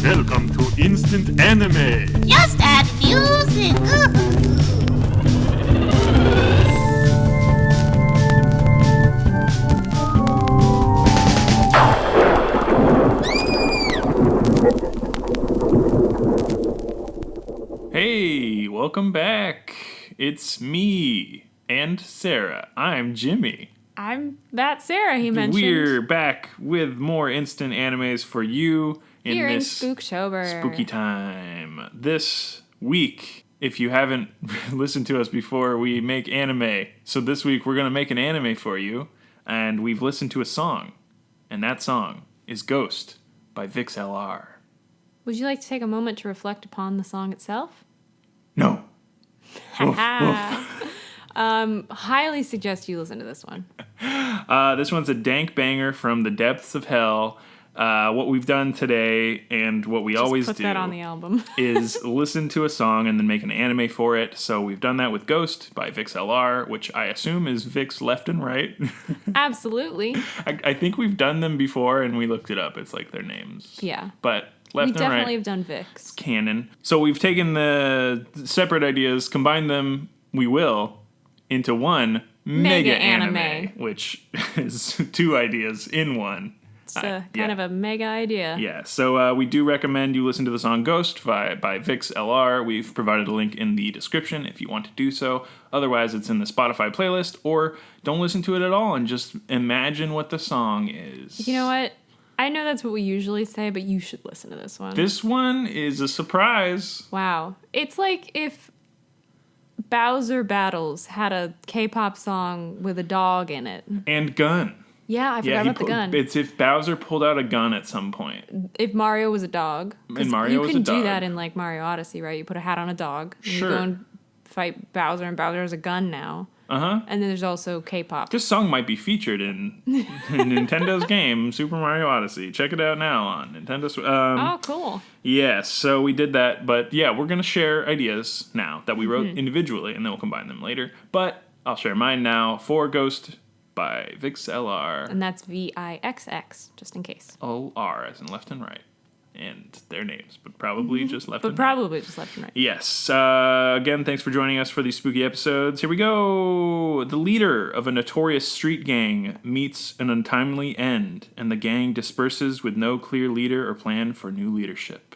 Welcome to Instant Anime. Just add music. Hey, welcome back. It's me and Sarah. I'm Jimmy. I'm that Sarah he mentioned. We're back with more instant animes for you in Here this in Spooktober. spooky time. This week, if you haven't listened to us before, we make anime. So this week we're going to make an anime for you, and we've listened to a song. And that song is Ghost by Vix LR. Would you like to take a moment to reflect upon the song itself? No. Woof, Highly suggest you listen to this one. This one's a dank banger from the depths of hell. What we've done today and what we always put do that on the album. is listen to a song and then make an anime for it. So we've done that with Ghost by Vix LR, which I assume is Vix Left and Right. Absolutely. I think we've done them before and we looked it up. It's like their names. Yeah. But Left We and definitely Right have done Vix. canon. So we've taken the separate ideas, combined them, we will, into one mega anime, which is two ideas in one. It's kind of a mega idea. Yeah, so we do recommend you listen to the song Ghost by Vix LR. We've provided a link in the description if you want to do so. Otherwise, it's in the Spotify playlist, or don't listen to it at all and just imagine what the song is. You know what? I know that's what we usually say, but you should listen to this one. This one is a surprise. Wow. It's like if Bowser Battles had a K-pop song with a dog in it. And gun. Yeah, I forgot about the gun. It's if Bowser pulled out a gun at some point. If Mario was a dog. 'Cause And Mario was a You can do dog. that in like Mario Odyssey, right? You put a hat on a dog. And Sure. You go and fight Bowser, and Bowser has a gun now. Uh-huh. And then there's also K-pop. This song might be featured in Nintendo's game, Super Mario Odyssey. Check it out now on Nintendo Switch. Oh, cool. Yes, so we did that, but yeah, we're going to share ideas now that we wrote Mm-hmm. individually, and then we'll combine them later. But I'll share mine now for Ghost by Vix LR. And that's VIXX, just in case. LR as in left and right. And their names, but probably just left But and right. probably just left and right. Yes. Again, thanks for joining us for these spooky episodes. Here we go. The leader of a notorious street gang meets an untimely end, and the gang disperses with no clear leader or plan for new leadership.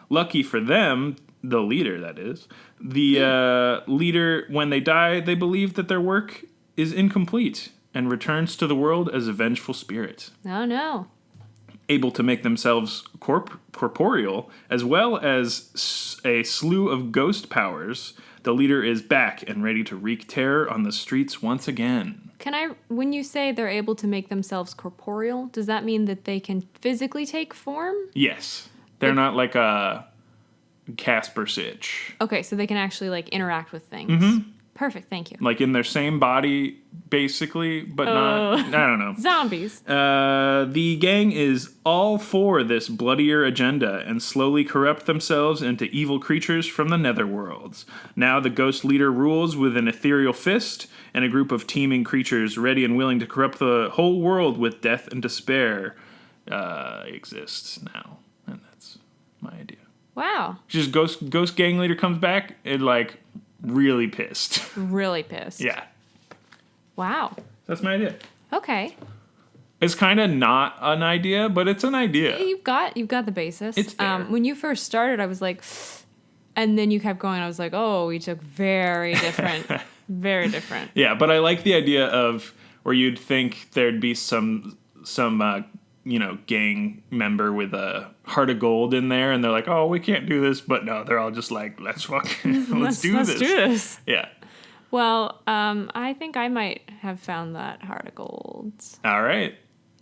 Lucky for them, the leader, that is, the leader, when they die, they believe that their work is incomplete and returns to the world as a vengeful spirit. Oh, no. Able to make themselves corporeal, as well as a slew of ghost powers, the leader is back and ready to wreak terror on the streets once again. When you say they're able to make themselves corporeal, does that mean that they can physically take form? Yes. They're not like a Casper Sitch. Okay, so they can actually like interact with things. Mm-hmm. Perfect, thank you. Like in their same body, basically, but not... I don't know. Zombies. The gang is all for this bloodier agenda and slowly corrupt themselves into evil creatures from the netherworlds. Now the ghost leader rules with an ethereal fist, and a group of teeming creatures ready and willing to corrupt the whole world with death and despair exists now. And that's my idea. Wow. Just ghost gang leader comes back and like really pissed. Really pissed. Yeah. Wow. That's my idea. Okay. It's kind of not an idea, but it's an idea. You've got the basis. It's there. When you first started, I was like, and then you kept going. I was like, oh, we took very different, very different. Yeah, but I like the idea of where you'd think there'd be some gang member with a heart of gold in there, and they're like, oh, we can't do this, but no, they're all just like, let's fucking let's do this. Yeah. Well, I think I might have found that heart of gold. All right.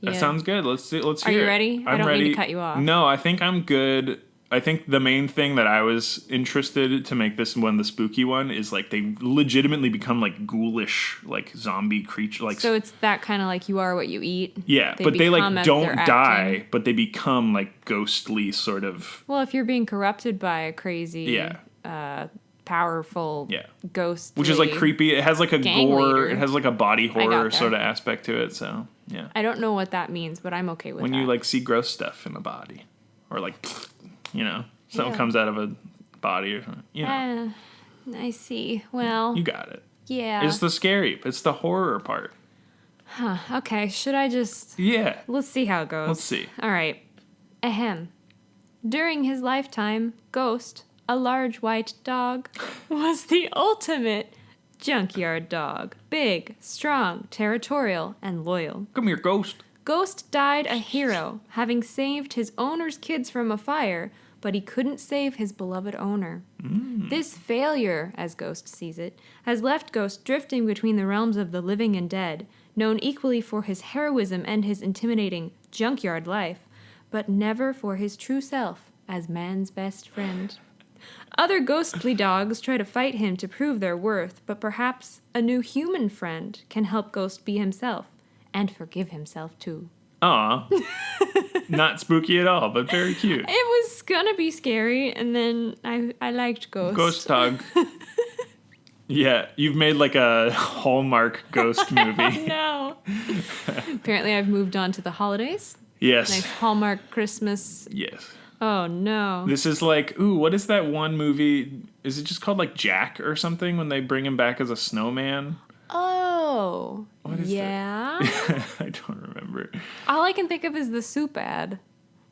That Yeah. sounds good. Let's hear it. Are you ready? I don't mean to cut you off. No, I think I'm good. I think the main thing that I was interested to make this one the spooky one is like they legitimately become like ghoulish, like zombie creature. Like So it's that kind of like you are what you eat. yeah, but they become like as don't they're die, acting. but they become like ghostly sort of. Well, if you're being corrupted by a crazy, Yeah. powerful Yeah. ghost, Which is like creepy. It has like a gang gore. leader. It has like a body got horror there. sort of aspect to it. So yeah. I don't know what that means, but I'm okay with When that. you like see gross stuff in the body, or like something Yeah. comes out of a body or something. I see. Well, You got it. yeah. It's the horror part. Okay, should I just... Yeah. Let's see how it goes. Let's see. All right. Ahem. During his lifetime, Ghost, a large white dog, was the ultimate junkyard dog. Big, strong, territorial, and loyal. Come here, Ghost. Ghost died a hero, having saved his owner's kids from a fire, but he couldn't save his beloved owner. This failure, as Ghost sees it, has left Ghost drifting between the realms of the living and dead, known equally for his heroism and his intimidating junkyard life, but never for his true self as man's best friend. Other ghostly dogs try to fight him to prove their worth, but perhaps a new human friend can help Ghost be himself, and forgive himself too. Aw. Not spooky at all, but very cute. It was gonna be scary, and then I liked Ghost. Ghost dog. Yeah, you've made like a Hallmark ghost movie. No. Apparently I've moved on to the holidays. Yes. Nice Hallmark Christmas. Yes. Oh no. This is like, what is that one movie? Is it just called like Jack or something when they bring him back as a snowman? Oh. What is yeah. I don't remember. All I can think of is the soup ad.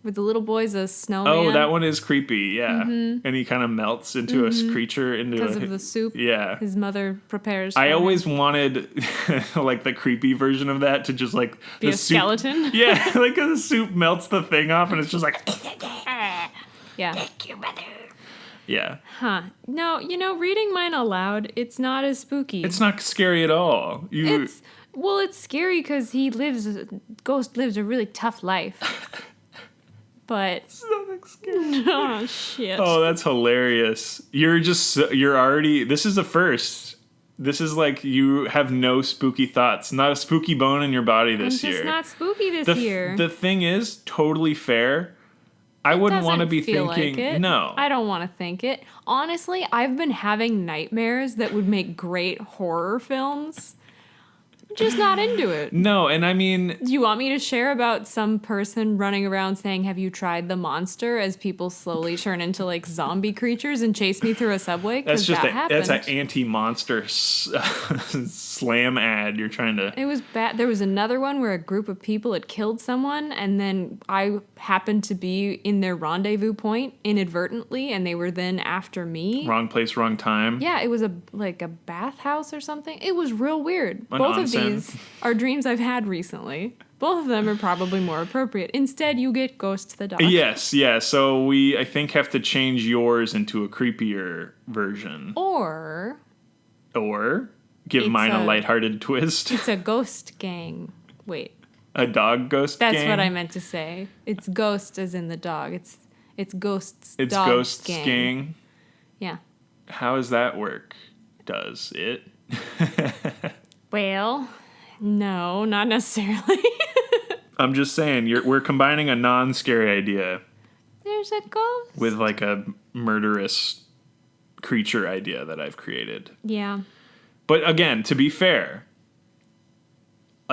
Where the little boy's a snowman. Oh, that one is creepy, yeah. And he kind of melts into a creature because of the soup. Yeah. His mother prepares. I for always him. wanted like the creepy version of that to just like Be the a soup, skeleton. Yeah, like the soup melts the thing off and it's just like Yeah. yeah. Huh. No, reading mine aloud, it's not as spooky. It's not scary at all. It's scary because Ghost lives a really tough life. But It's nothing scary. oh shit. Oh, that's hilarious. You're already, this is a first. This is like you have no spooky thoughts, not a spooky bone in your body this I'm year. just not spooky this year. The thing is, totally fair. I wouldn't want to be Doesn't feel thinking, like it. no. I don't want to think it. Honestly, I've been having nightmares that would make great horror films. Just not into it. No, and I mean, Do you want me to share about some person running around saying, "Have you tried the monster?" as people slowly turn into like zombie creatures and chase me through a subway? that's just happened. that's an anti-monster slam ad you're trying to. It was bad. There was another one where a group of people had killed someone, and then I happened to be in their rendezvous point inadvertently, and they were then after me. Wrong place, wrong time. Yeah, it was a bathhouse or something. It was real weird. An Both onsen. of these are dreams I've had recently. Both of them are probably more appropriate. Instead, you get Ghost the dog. Yes, yeah. So we, I think, have to change yours into a creepier version, Or or give It's mine a a- lighthearted twist. it's a ghost gang. Wait, A dog ghost. that's gang? what I meant to say. It's ghost as in the dog. It's ghosts. It's dog ghosts gang. gang. Yeah. How does that work? Does it? Well, no, not necessarily. I'm just saying, we're combining a non-scary idea There's a ghost. with like a murderous creature idea that I've created. Yeah. But again, to be fair,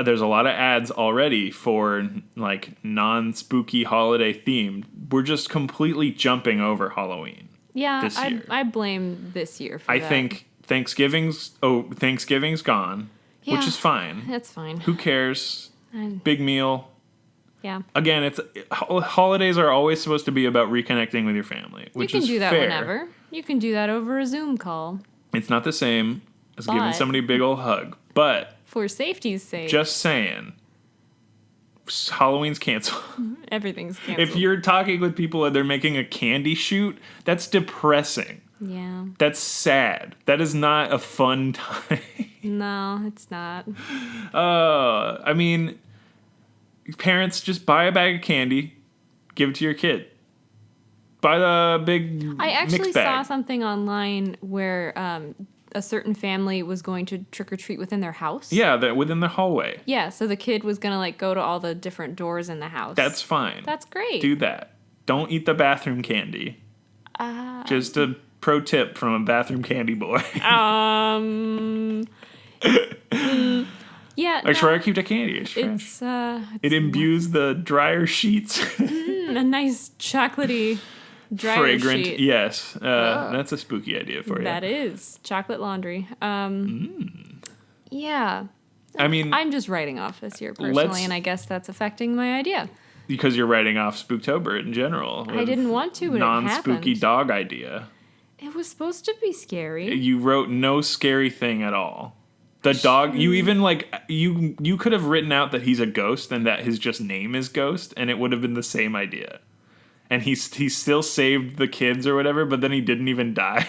there's a lot of ads already for like non-spooky holiday themed. We're just completely jumping over Halloween. Yeah, This year. I blame this year for I that. think Thanksgiving's gone, which Yeah. is fine. That's fine. Who cares? And- Big meal. yeah. Again, holidays are always supposed to be about reconnecting with your family, which You can is do that fair. whenever. You can do that over a Zoom call. It's not the same as giving But- somebody a big old hug. But For safety's sake. just saying, Halloween's canceled. Everything's canceled. If you're talking with people and they're making a candy shoot, that's depressing. Yeah. That's sad. That is not a fun time. No, it's not. I mean, parents, just buy a bag of candy, give it to your kid. Buy the big I actually mixed saw bag. something online where a certain family was going to trick or treat within their house. Yeah, within the hallway. Yeah, so the kid was going to like go to all the different doors in the house. That's fine. That's great. Do that. Don't eat the bathroom candy. Just a pro tip from a bathroom candy boy. Yeah. I try to keep the candy. It's trash. It's It imbues the dryer sheets. a nice chocolatey Dryer fragrant. sheet. Yes, that's a spooky idea for you. That is chocolate laundry. Yeah. I mean, I'm just writing off this year personally, and I guess that's affecting my idea. because you're writing off Spooktober in general. I didn't want to, but it non-spooky happened. dog idea. It was supposed to be scary. You wrote no scary thing at all. The dog, you even you could have written out that he's a ghost and that his just name is Ghost, and it would have been the same idea. And he still saved the kids or whatever, but then he didn't even die.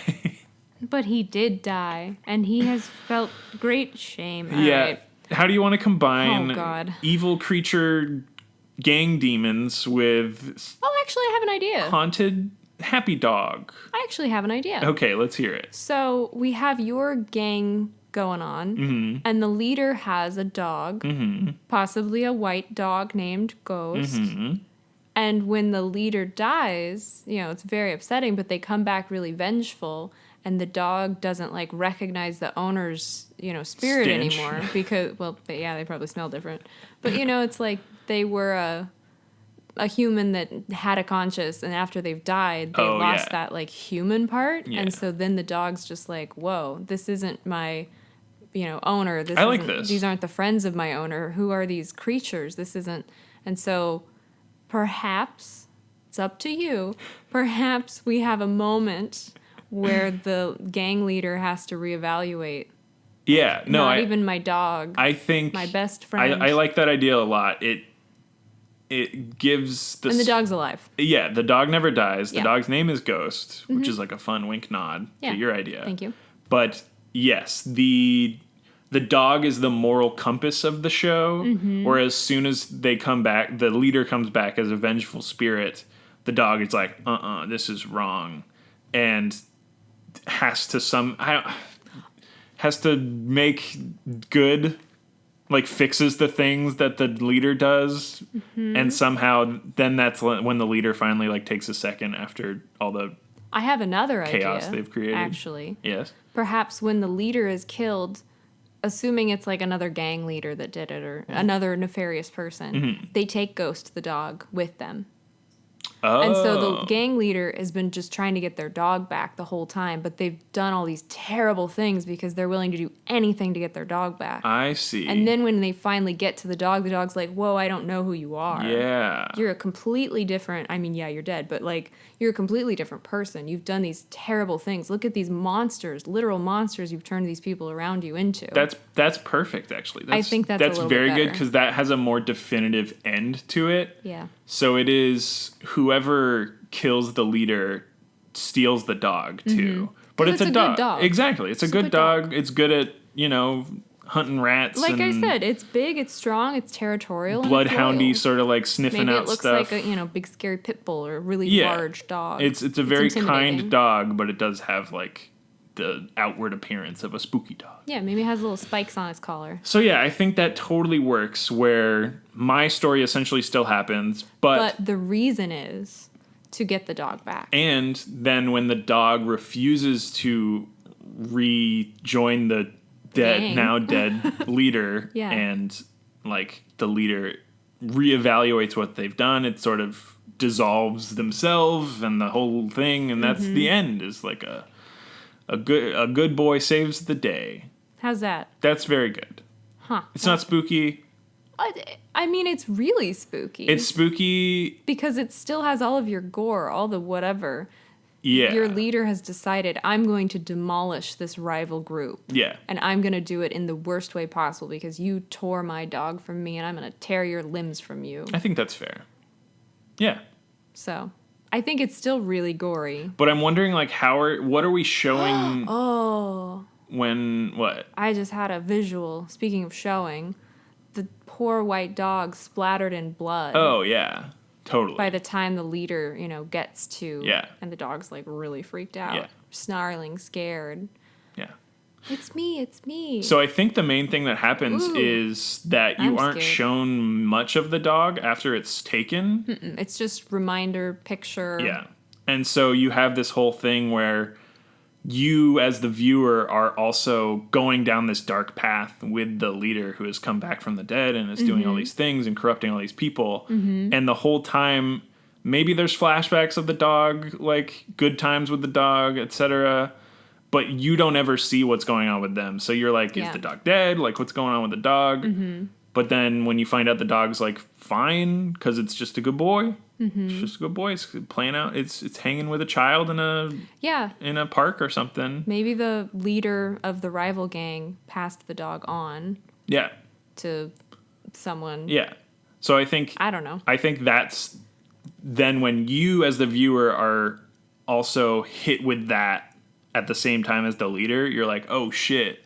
But he did die, and he has felt great shame. All Yeah. right. How do you want to combine Oh, God. evil creature gang demons with Oh, actually, I have an idea. haunted happy dog? I actually have an idea. Okay, let's hear it. So we have your gang going on, and the leader has a dog, possibly a white dog named Ghost. And when the leader dies, it's very upsetting, but they come back really vengeful, and the dog doesn't recognize the owner's, spirit Stench. anymore because, they probably smell different. But, it's like they were a human that had a conscience, and after they've died, they lost that human part. Yeah. And so then the dog's just like, whoa, this isn't my, owner. I like this. These aren't the friends of my owner. Who are these creatures? This isn't. And so perhaps it's up to you. Perhaps we have a moment where the gang leader has to reevaluate. Yeah, no, Not even my dog. I think my best friend. I like that idea a lot. It gives and the dog's alive. Yeah, the dog never dies. The Yeah. dog's name is Ghost, which is like a fun wink nod Yeah. to your idea. Thank you. But yes, the dog is the moral compass of the show, whereas soon as they come back, the leader comes back as a vengeful spirit, the dog is like, this is wrong, and has to make good, fixes the things that the leader does, and somehow then that's when the leader finally takes a second after all the I have another chaos idea. they've created. Actually. Yes. Perhaps when the leader is killed, assuming it's another gang leader that did it or another nefarious person, they take Ghost the dog with them. Oh. And so the gang leader has been just trying to get their dog back the whole time, but they've done all these terrible things because they're willing to do anything to get their dog back. I see. And then when they finally get to the dog's like, whoa, I don't know who you are. Yeah. You're a completely different, you're dead, but you're a completely different person. You've done these terrible things. Look at these monsters, literal monsters you've turned these people around you into. That's perfect, actually. I think that's a little very bit good better. because that has a more definitive end to it. Yeah. So it is whoever kills the leader steals the dog too. But 'Cause it's a good dog. dog. Exactly. It's a good dog. It's good at, hunting rats. Like I and said, it's big, it's strong, it's territorial, and it's bloodhoundy, loyal. sort of sniffing Maybe out it looks stuff. like a big scary pit bull or a really Yeah. large dog. It's a very intimidating. kind dog, but it does have the outward appearance of a spooky dog. Yeah, maybe it has little spikes on its collar. So yeah, I think that totally works where my story essentially still happens, But the reason is to get the dog back. and then when the dog refuses to rejoin the Gang. now dead leader Yeah. and the leader reevaluates what they've done, it sort of dissolves themselves and the whole thing, and that's the end is a good boy saves the day. How's that? That's very good. Huh. It's not spooky. It's really spooky. It's spooky. because it still has all of your gore, all the whatever. Yeah. Your leader has decided, I'm going to demolish this rival group. Yeah. And I'm going to do it in the worst way possible because you tore my dog from me and I'm going to tear your limbs from you. I think that's fair. Yeah. So, I think it's still really gory. But I'm wondering what are we showing Oh, when what? I just had a visual. Speaking of showing, the poor white dog splattered in blood. Oh yeah. Totally. By the time the leader, gets to, Yeah. and the dog's really freaked out, Yeah. snarling, scared. Yeah. It's me. So I think the main thing that happens Ooh. is that you I'm aren't scared. shown much of the dog after it's taken. It's just reminder, picture. Yeah. And so you have this whole thing where you as the viewer are also going down this dark path with the leader who has come back from the dead and is doing all these things and corrupting all these people. And the whole time maybe there's flashbacks of the dog, like good times with the dog, etc. But you don't ever see what's going on with them. So you're like, is the dog dead? Like, what's going on with the dog? Mm-hmm. But then when you find out the dog's like fine because it's just a good boy. Mm-hmm. It's just a good boy. It's playing out. It's hanging with a child in a park or something. Maybe the leader of the rival gang passed the dog on. Yeah. To someone. Yeah. So I think I don't know. I think that's then when you as the viewer are also hit with that at the same time as the leader, you're like, oh shit.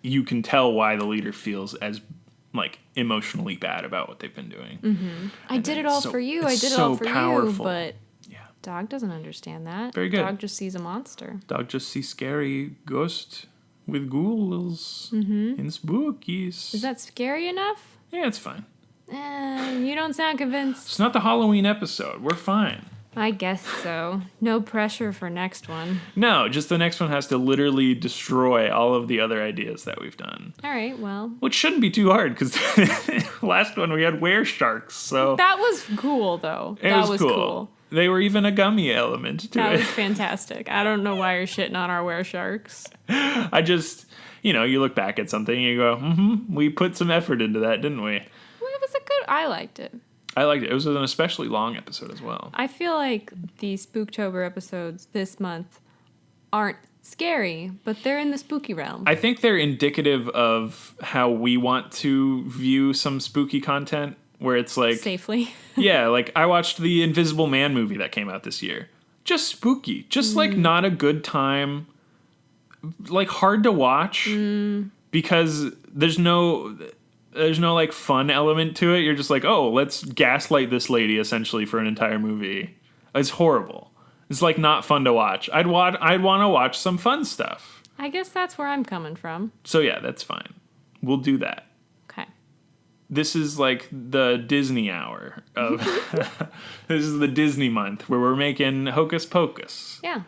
You can tell why the leader feels as like emotionally bad about what they've been doing. Mm-hmm. I did it all for you. I did it all for you. But dog doesn't understand that. Very good. Dog just sees a monster. Dog just sees scary ghost with ghouls and spookies. Is that scary enough? Yeah, it's fine. You don't sound convinced. It's not the Halloween episode. We're fine. I guess so. No pressure for next one. No, just the next one has to literally destroy all of the other ideas that we've done. All right, well. Which shouldn't be too hard, because last one we had were-sharks, so... That was cool, though. That was cool. They were even a gummy element to it. That was fantastic. I don't know why you're shitting on our were-sharks. I just, you look back at something and you go, we put some effort into that, didn't we? Well, it was I liked it. I liked it. It was an especially long episode as well. I feel like the Spooktober episodes this month aren't scary, but they're in the spooky realm. I think they're indicative of how we want to view some spooky content, where it's like... Safely. Yeah, like I watched the Invisible Man movie that came out this year. Just spooky. Just like not a good time. Like hard to watch because there's no like fun element to it. You're just like, oh, let's gaslight this lady essentially for an entire movie. It's horrible. It's like not fun to watch. I'd want to watch some fun stuff. I guess that's where I'm coming from. So yeah, that's fine. We'll do that. Okay. This is like the Disney hour of this is the Disney month where we're making Hocus Pocus. Yeah.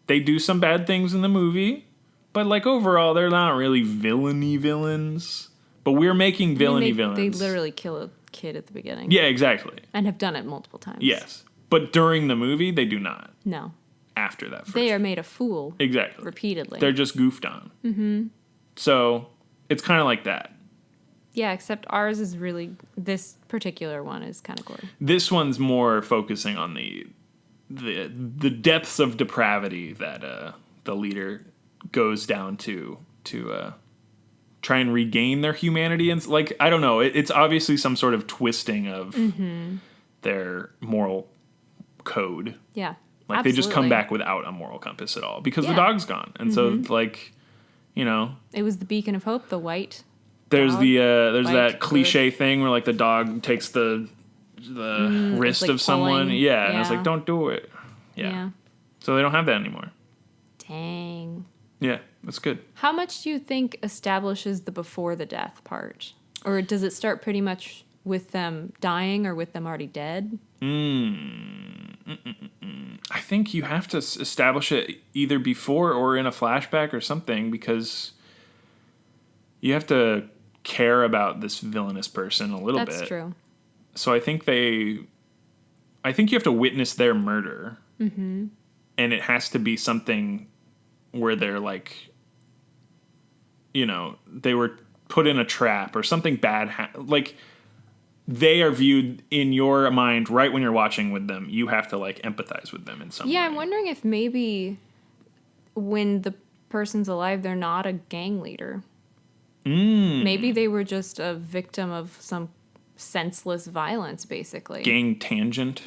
They do some bad things in the movie, but like overall they're not really villainy villains. But we're making villainy villains. They literally kill a kid at the beginning. Yeah, exactly. And have done it multiple times. Yes. But during the movie, they do not. No. After that first. They are made a fool. Exactly. Repeatedly. They're just goofed on. Mm-hmm. So, it's kind of like that. Yeah, except ours is really... This particular one is kind of gory. This one's more focusing on the depths of depravity that the leader goes down to try and regain their humanity. And like, I don't know, it's obviously some sort of twisting of their moral code. Yeah. Like absolutely. they just come back without a moral compass at all because the dog's gone. And so like, it was the beacon of hope, the white there's dog, there's white, that cliche thing where like the dog takes the wrist like of someone. pulling. Yeah. And it's like, don't do it. Yeah. So they don't have that anymore. Dang. Yeah, that's good. How much do you think establishes the before the death part? Or does it start pretty much with them dying or with them already dead? I think you have to establish it either before or in a flashback or something because you have to care about this villainous person a little bit. That's true. So I think you have to witness their murder. Mm-hmm. And it has to be something where they're like, they were put in a trap or something bad. Like they are viewed in your mind right when you're watching with them. You have to like empathize with them in some way. Yeah, I'm wondering if maybe when the person's alive, they're not a gang leader. Maybe they were just a victim of some senseless violence, basically. Gang tangent.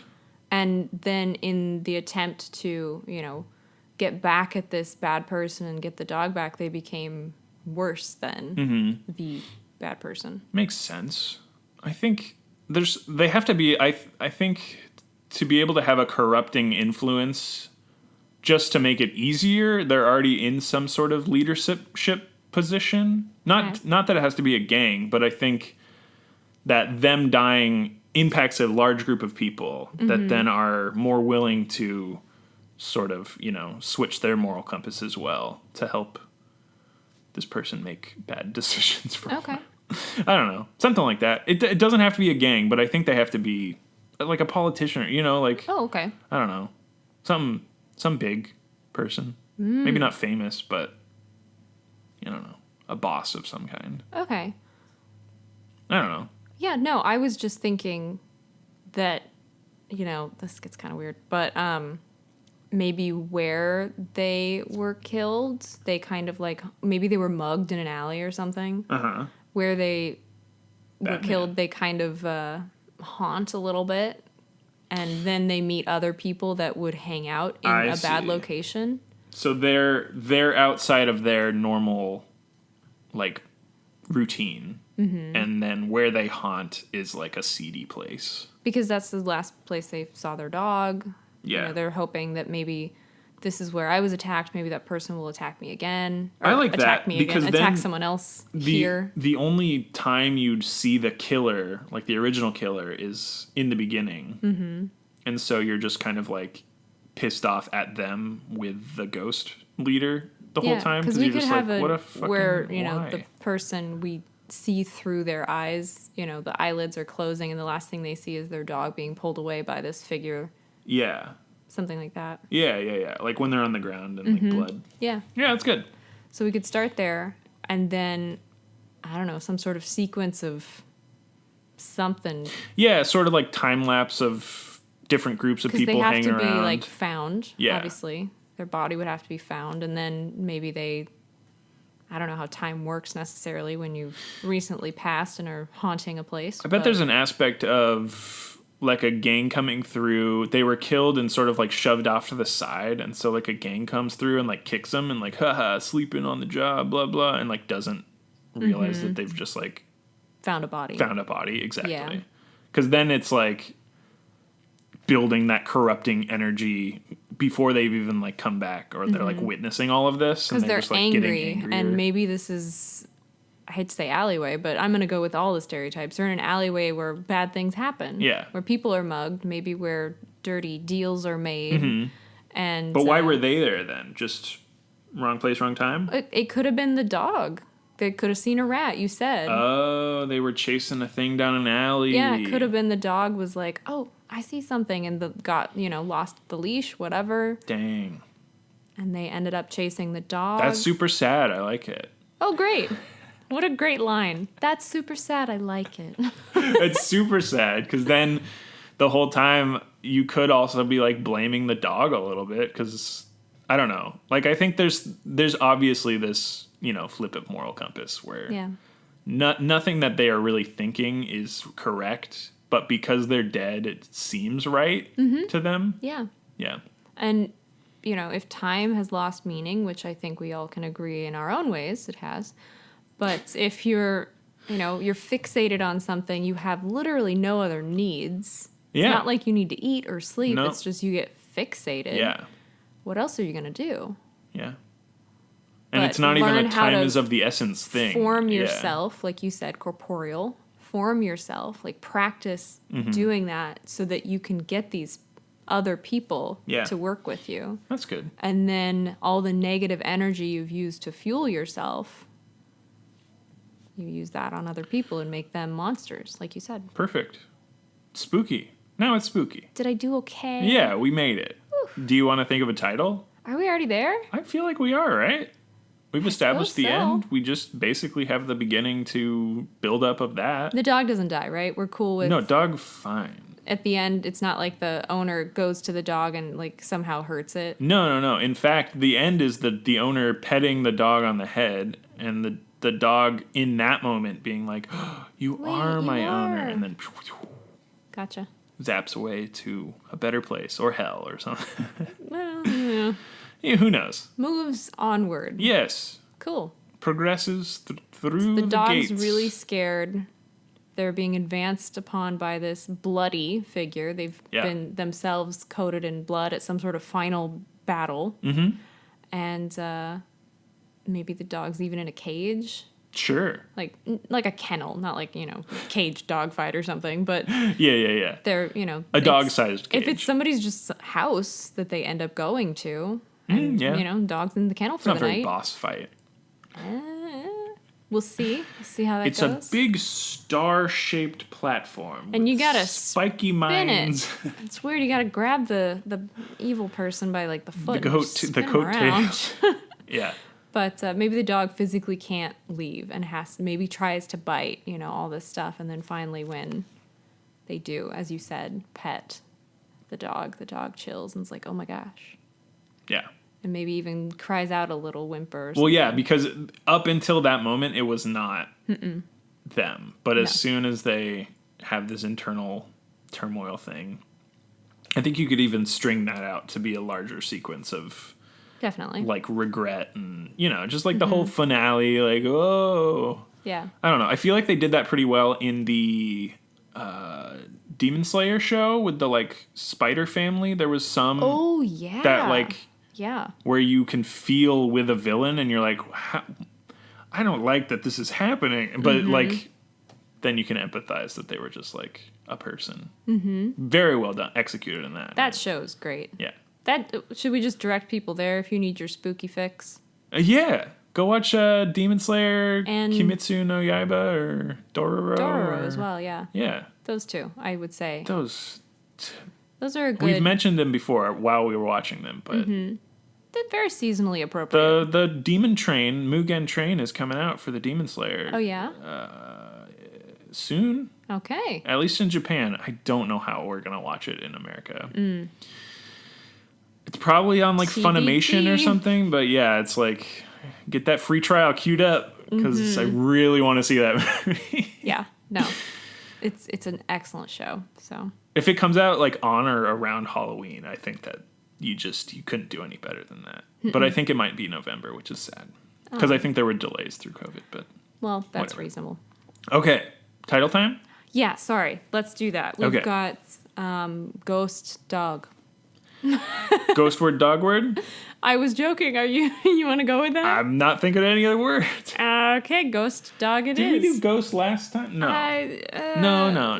And then in the attempt to, get back at this bad person and get the dog back, they became worse than the bad person. Makes sense. I think they have to be, I think to be able to have a corrupting influence just to make it easier, they're already in some sort of leadership position. Not that it has to be a gang, but I think that them dying impacts a large group of people that then are more willing to sort of, switch their moral compass as well to help this person make bad decisions for them. I don't know. Something like that. It doesn't have to be a gang, but I think they have to be like a politician, like Oh, okay. I don't know, some big person, maybe not famous, but I don't know, a boss of some kind. Okay. I don't know. Yeah, no, I was just thinking that, this gets kind of weird, but maybe where they were killed, they kind of like, maybe they were mugged in an alley or something. Uh-huh. Where they were Batman. killed, they kind of haunt a little bit, and then they meet other people that would hang out in I a bad see. location. So they're outside of their normal, like, routine, and then where they haunt is like a seedy place. Because that's the last place they saw their dog. Yeah. They're hoping that maybe this is where I was attacked. Maybe that person will attack me again. I like attack that, me because again. then Attack someone else here. The only time you'd see the killer, like the original killer, is in the beginning, and so you're just kind of like pissed off at them with the ghost leader the whole time, because because we you're could just have like, what a fucking where why? the person we see through their eyes. The eyelids are closing, and the last thing they see is their dog being pulled away by this figure. Yeah, Something like that. yeah. Like when they're on the ground and like blood. Yeah. Yeah, that's good. So we could start there, and then I don't know, some sort of sequence of something. Yeah, sort of like time lapse of different groups of Because people they have hanging to be around. like found. Yeah. Obviously, their body would have to be found, and then maybe they. I don't know how time works necessarily when you've recently passed and are haunting a place. I bet there's an aspect of like a gang coming through. They were killed and sort of like shoved off to the side, and so like a gang comes through and like kicks them and like, haha, sleeping on the job, blah blah, and like doesn't realize that they've just like found a body. found a body. Exactly. Yeah. Because then it's like building that corrupting energy before they've even like come back, or they're like witnessing all of this, Because and they're just like angry, getting angrier. and maybe this is. I hate to say alleyway, but I'm going to go with all the stereotypes. They're in an alleyway where bad things happen. Yeah. Where people are mugged, maybe where dirty deals are made. And But why were they there then? Just wrong place, wrong time? It could have been the dog. They could have seen a rat, you said. Oh, they were chasing a thing down an alley. Yeah, it could have been the dog was like, oh, I see something, and lost the leash, whatever. Dang. And they ended up chasing the dog. That's super sad. I like it. Oh, great. What a great line. That's super sad. I like it. It's super sad, because then the whole time you could also be like blaming the dog a little bit, because I don't know. Like, I think there's obviously this, flip of moral compass where Yeah. nothing that they are really thinking is correct, but because they're dead, it seems right to them. Yeah. Yeah. And, if time has lost meaning, which I think we all can agree in our own ways it has, but if you're fixated on something, you have literally no other needs. Yeah. It's not like you need to eat or sleep. No. It's just you get fixated. Yeah. What else are you going to do? Yeah. And But it's not even learn a how time to is of the essence thing. Form Yeah. yourself, like you said, corporeal. Form yourself, like practice Mm-hmm. doing that so that you can get these other people Yeah. to work with you. That's good. And then all the negative energy you've used to fuel yourself, you use that on other people and make them monsters, like you said. Perfect. Spooky. Now it's spooky. Did I do okay? Yeah, we made it. Do you want to think of a title? Are we already there? I feel like we are, right? We've established the so. end. We just basically have the beginning to build up of that. The dog doesn't die, right? We're cool with... No, dog, fine. At the end, it's not like the owner goes to the dog and like somehow hurts it. No. In fact, the end is the owner petting the dog on the head, and the dog in that moment being like, oh, you Wait, are my you owner, are. and then Gotcha. zaps away to a better place or hell or something. Well, yeah. Yeah, who knows? Moves onward. Yes. Cool. Progresses through The the dog's gates. really scared. They're being advanced upon by this bloody figure. They've Yeah. been themselves coated in blood at some sort of final battle. Mm-hmm. And maybe the dog's even in a cage. Sure. Like a kennel, not like, cage dog fight or something, but Yeah. they're, A it's- dog-sized cage. If it's somebody's just house that they end up going to, and, yeah. dog's in the kennel It's for not the very night. boss fight. We'll see. We'll see how that It's goes. a big star-shaped platform. And you with gotta spiky spin mines. it. It's weird. You gotta grab the evil person by like the foot. The and just spin him around. coattails. Yeah. But maybe the dog physically can't leave and maybe tries to bite, all this stuff. And then finally when they do, as you said, pet the dog chills and is like, oh my gosh. Yeah. And maybe even cries out a little whimper or something. Well, yeah, because up until that moment, it was not them. But as soon as they have this internal turmoil thing, I think you could even string that out to be a larger sequence of Definitely. like regret and, just like the whole finale, like, oh. Yeah. I don't know. I feel like they did that pretty well in the Demon Slayer show with the like spider family. There was some Oh, yeah. that like Yeah. where you can feel with a villain and you're like, I don't like that this is happening. But like, then you can empathize that they were just like a person. Mm-hmm. Very well done. Executed in that. That show's great. Yeah. Should we just direct people there if you need your spooky fix? Yeah. Go watch Demon Slayer, And Kimetsu no Yaiba, or Dororo. Dororo as well, yeah. Yeah. Those two, I would say. Those Those are a good... We've mentioned them before while we were watching them, but... They're very seasonally appropriate. The Demon Train, Mugen Train, is coming out for the Demon Slayer. Oh, yeah? Soon? Okay. At least in Japan. I don't know how we're going to watch it in America. It's probably on, like, TBD. Funimation or something, but yeah, it's like, get that free trial queued up, because I really want to see that movie. Yeah, no. It's an excellent show, so... If it comes out, like, on or around Halloween, I think that you couldn't do any better than that. But I think it might be November, which is sad. Because I think there were delays through COVID, but... Well, that's whatever. reasonable. Okay, title time? Yeah, sorry. Let's do that. We've got Ghost Dog. Ghost word, dog word? I was joking. Are you want to go with that? I'm not thinking of any other words. Okay, Ghost Dog it is. Did we do ghost last time? No. No.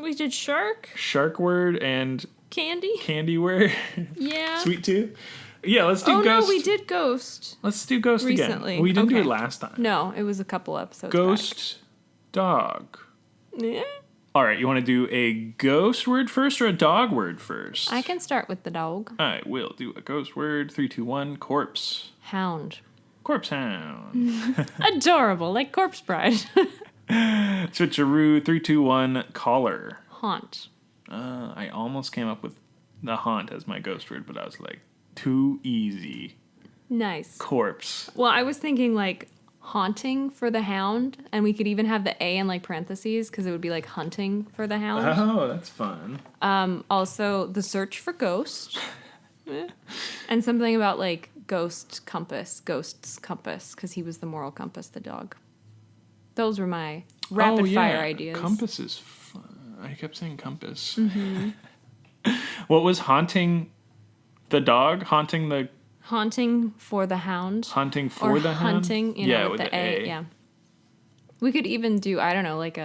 We did shark, Shark word and candy. candy word. Yeah. Sweet too. Yeah, let's do Oh ghost. no, we did Ghost. Let's do ghost Recently. again. We didn't do Okay. it last time. No, it was a couple episodes. Ghost dog. back. Yeah. All right, you want to do a ghost word first or a dog word first? I can start with the dog. I will do a ghost word. 3, 2, 1. Corpse. Hound. Corpse hound. Adorable, like Corpse Bride. Switcheroo. 3, 2, 1. Collar. Haunt. I almost came up with the haunt as my ghost word, but I was like, too easy. Nice. Corpse. Well, I was thinking like haunting for the hound, and we could even have the A in like parentheses because it would be like hunting for the hound. Oh, that's fun. Also, the search for ghost. And something about like ghost's compass, because he was the moral compass, the dog. Those were my rapid fire ideas. Compass is fun. I kept saying compass. Mm-hmm. What was haunting the dog? Haunting for the hound. Hunting for Or the hound? hunting, with the A. Yeah. We could even do, I don't know, like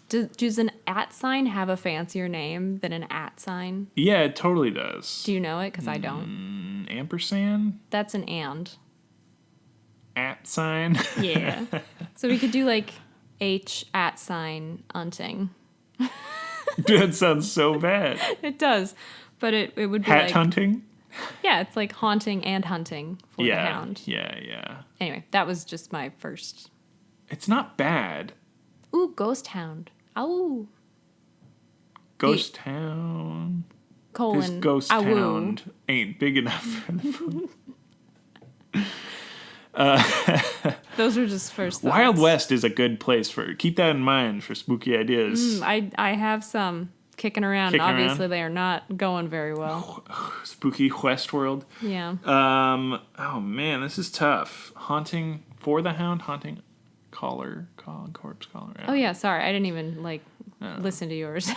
does an @ sign have a fancier name than an @ sign? Yeah, it totally does. Do you know it? Because I don't. Ampersand? That's an and. @ sign? Yeah. So we could do like H @ sign hunting. That sounds so bad. It does. But it would be Hat like... hunting? Yeah, it's like haunting and hunting for the hound. Yeah. Anyway, that was just my first. It's not bad. Ooh, ghost hound. Ow. Ghost town. This Colon. ghost Ow. hound ain't big enough for the food. Those were just first thoughts. Wild West is a good place for. Keep that in mind for spooky ideas. I have some kicking around. Kicking Obviously, around? they are not going very well. Spooky West world. Yeah. Oh man, this is tough. Haunting for the hound. Haunting corpse collar. Oh yeah. Sorry, I didn't even listen to yours.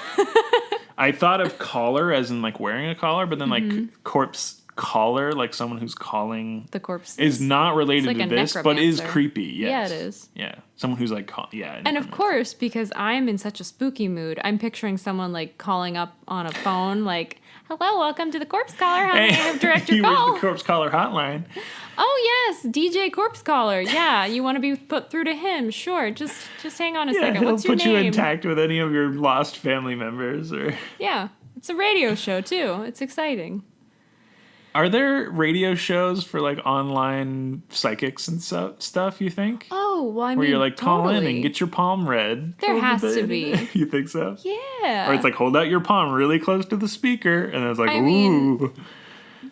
I thought of collar as in like wearing a collar, but then like corpse collar, like someone who's calling The corpse is not related like to a this, but is necromancer. creepy. Yes. Yeah, it is. Yeah, someone who's like And of course, because I'm in such a spooky mood, I'm picturing someone like calling up on a phone, like, Hello, welcome to the Corpse Caller. How may I have direct your you call? reached the Corpse Caller hotline. Oh yes, DJ Corpse Caller. Yeah, you want to be put through to him? Sure. Just hang on a second. He'll What's your put name? you in contact with any of your lost family members. Or Yeah, it's a radio show too. It's exciting. are there radio shows for like online psychics and stuff? You think? Oh, well, I mean, Where you're like, call in totally. and get your palm read. There over has the to be. internet. You think so? Yeah. Or it's like, hold out your palm really close to the speaker, and it's like, I ooh. mean,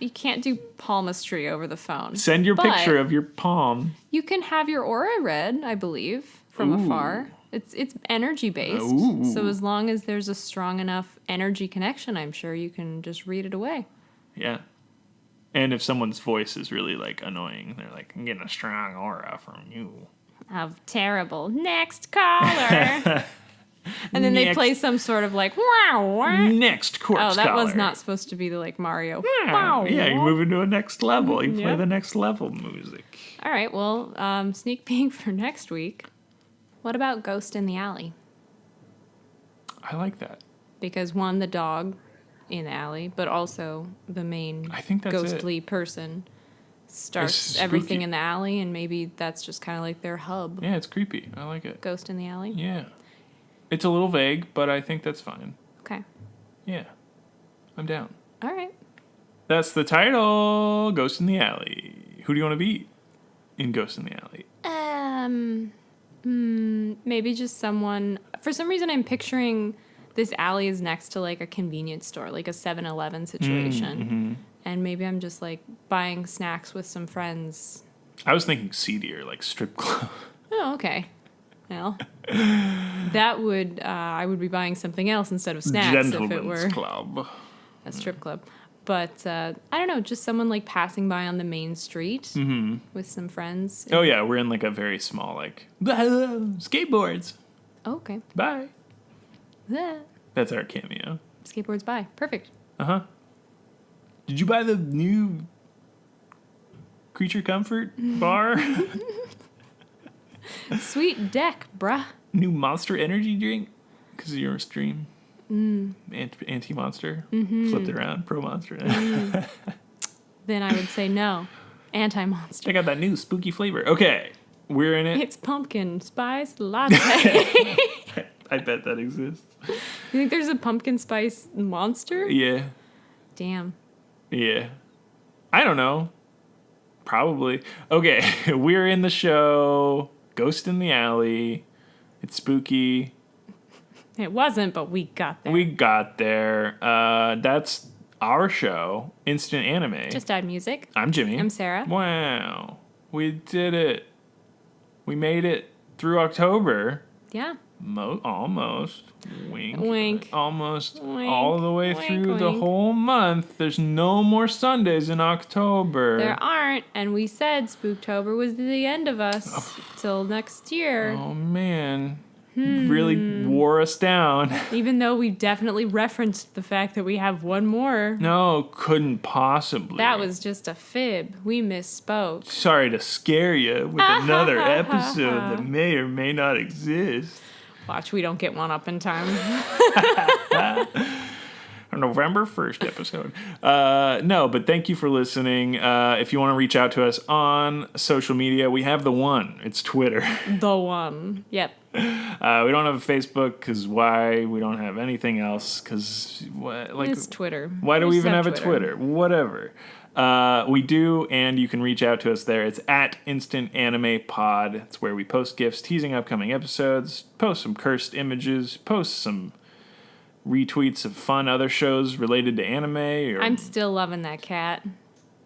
you can't do palmistry over the phone. Send your but picture of your palm. You can have your aura read, I believe, from Ooh. afar. It's energy based. Ooh. So as long as there's a strong enough energy connection, I'm sure you can just read it away. Yeah. And if someone's voice is really like annoying, they're like, I'm getting a strong aura from you. How terrible. Next caller. And then they Next. play some sort of like, wow, wow. Next Corpse Oh, that was Caller. not supposed to be the like Mario. Yeah, Wow. yeah, you move into a next level. You play Yep. the next level music. All right, well, sneak peek for next week. What about Ghost in the Alley? I like that. Because one, the dog in the alley, but also the main I think that's ghostly person starts spooky. everything in the alley, and maybe that's just kind of like their hub. Yeah, it's creepy. I like it. Ghost in the Alley? Yeah. It's a little vague, but I think that's fine. Okay. Yeah. I'm down. All right. That's the title, Ghost in the Alley. Who do you want to be in Ghost in the Alley? Maybe just someone. For some reason, I'm picturing this alley is next to like a convenience store, like a 7-Eleven situation. And maybe I'm just like buying snacks with some friends. I was thinking seedier, like strip club. Oh, okay. Well, that would I would be buying something else instead of snacks if it Gentlemen's were club. a strip club. But I don't know, just someone like passing by on the main street with some friends. Oh yeah, we're in like a very small like skateboards. Oh, okay. Bye. Yeah. That's our cameo. Skateboards by. Perfect. Uh-huh. Did you buy the new Creature Comfort bar? Sweet deck, bruh. New Monster Energy drink? Because of your stream. Anti-Monster. Flipped it around. Pro-Monster. Then I would say no. Anti-monster. Check out that new spooky flavor. Okay. We're in it. It's pumpkin spice latte. I bet that exists. You think there's a pumpkin spice monster? Yeah. Damn. Yeah. I don't know. Probably. Okay. We're in the show. Ghost in the Alley. It's spooky. It wasn't, but we got there. We got there. That's our show, Instant Anime. Just add music. I'm Jimmy. I'm Sarah. Wow. We did it. We made it through October. Yeah. Almost. Wink. Wink. Almost Wink. all the way Wink, through the wink. whole month. There's no more Sundays in October. There aren't, and we said Spooktober was the end of us till next year. Oh, man. Really wore us down. Even though we definitely referenced the fact that we have one more. No, couldn't possibly. That was just a fib. We misspoke. Sorry to scare you with another episode that may or may not exist. Watch, we don't get one up in time. Our November 1st episode. No, but thank you for listening. If you want to reach out to us on social media, we have the one. It's Twitter. The one. Yep. We don't have a Facebook because why? We don't have anything else because It's Twitter. Why do we just even have a Twitter? Whatever. We do, and you can reach out to us there. It's at Instant Anime Pod. It's where we post GIFs teasing upcoming episodes, post some cursed images, post some retweets of fun other shows related to anime. Or I'm still loving that cat.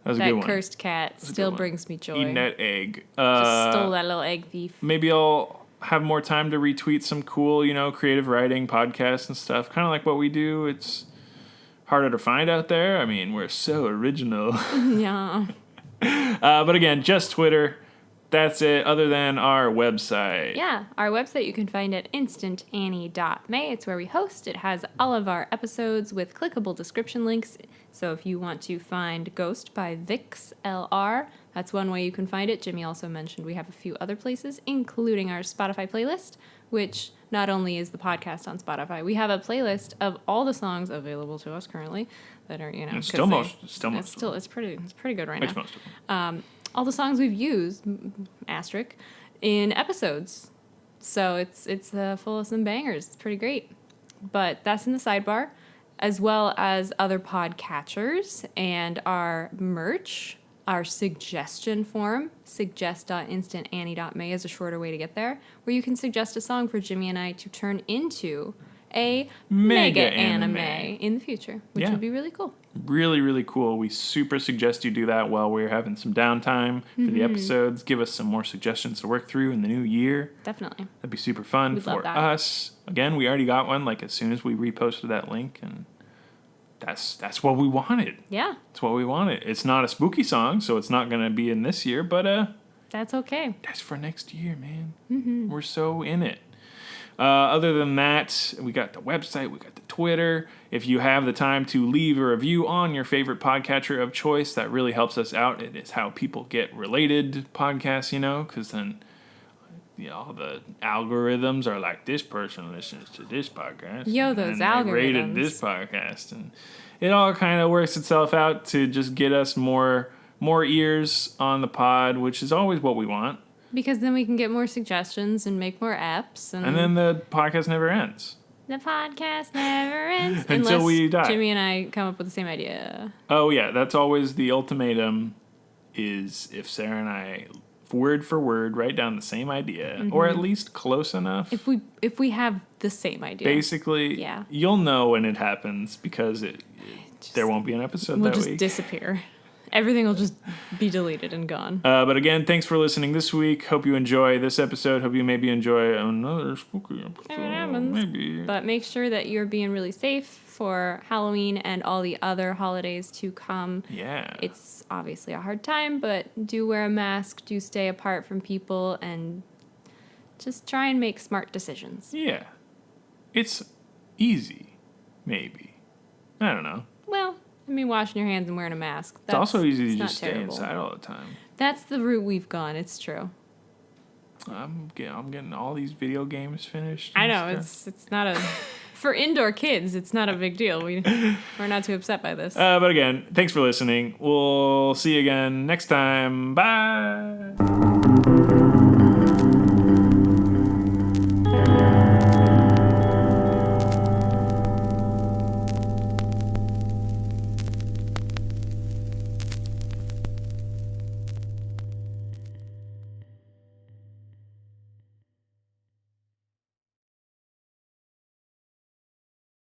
that was a good That one. cursed cat a still good one. brings me joy. Eating that egg. Just stole that little egg thief. Maybe I'll have more time to retweet some cool, creative writing podcasts and stuff. Kind of like what we do. It's harder to find out there. I mean, we're so original. Yeah. But again, just Twitter. That's it, other than our website. Yeah, our website you can find at instantannie.may. It's where we host. It has all of our episodes with clickable description links. So if you want to find Ghost by Vix LR, that's one way you can find it. Jimmy also mentioned we have a few other places, including our Spotify playlist, which not only is the podcast on Spotify, we have a playlist of all the songs available to us currently that are, you know, It's 'cause it's pretty good right Makes now. most of them. All the songs we've used, asterisk, in episodes. So it's full of some bangers. It's pretty great. But that's in the sidebar, as well as other podcatchers and our merch, our suggestion form, suggest.instantannie.may is a shorter way to get there, where you can suggest a song for Jimmy and I to turn into a mega anime in the future, which would be really cool. Really, really cool. We super suggest you do that while we're having some downtime for the episodes. Give us some more suggestions to work through in the new year. Definitely. That'd be super fun We'd love for that. us. Again, we already got one, like, as soon as we reposted that link, and that's what we wanted. Yeah, That's what we wanted. It's not a spooky song, so it's not going to be in this year, but that's okay. that's for next year, man. We're so in it. Other than that, we got the website, we got the Twitter. If you have the time to leave a review on your favorite podcatcher of choice, that really helps us out. It is how people get related podcasts, you know, because then, you know, all the algorithms are like, this person listens to this podcast. Yo, those and they rated algorithms. this podcast. And it all kind of works itself out to just get us more ears on the pod, which is always what we want. Because then we can get more suggestions and make more apps. And then the podcast never ends. the podcast never ends. Until unless we die. Jimmy and I come up with the same idea. Oh, yeah, that's always the ultimatum, is if Sarah and I, word for word, write down the same idea, or at least close enough. If we have the same idea. Basically, Yeah. you'll know when it happens, because there won't be an episode We'll that just week. disappear. Everything will just be deleted and gone. But again, thanks for listening this week. Hope you enjoy this episode. Hope you maybe enjoy another spooky episode. If it happens. Maybe. But make sure that you're being really safe for Halloween and all the other holidays to come. Yeah. It's obviously a hard time, but do wear a mask, do stay apart from people, and just try and make smart decisions. Yeah. It's easy. Maybe. I don't know. Well, I mean, washing your hands and wearing a mask. It's also easy to it's not just stay terrible. inside all the time. That's the route we've gone. It's true. I'm getting all these video games finished. I and know stuff. it's not a for indoor kids. It's not a big deal. We're not too upset by this. But again, thanks for listening. We'll see you again next time. Bye.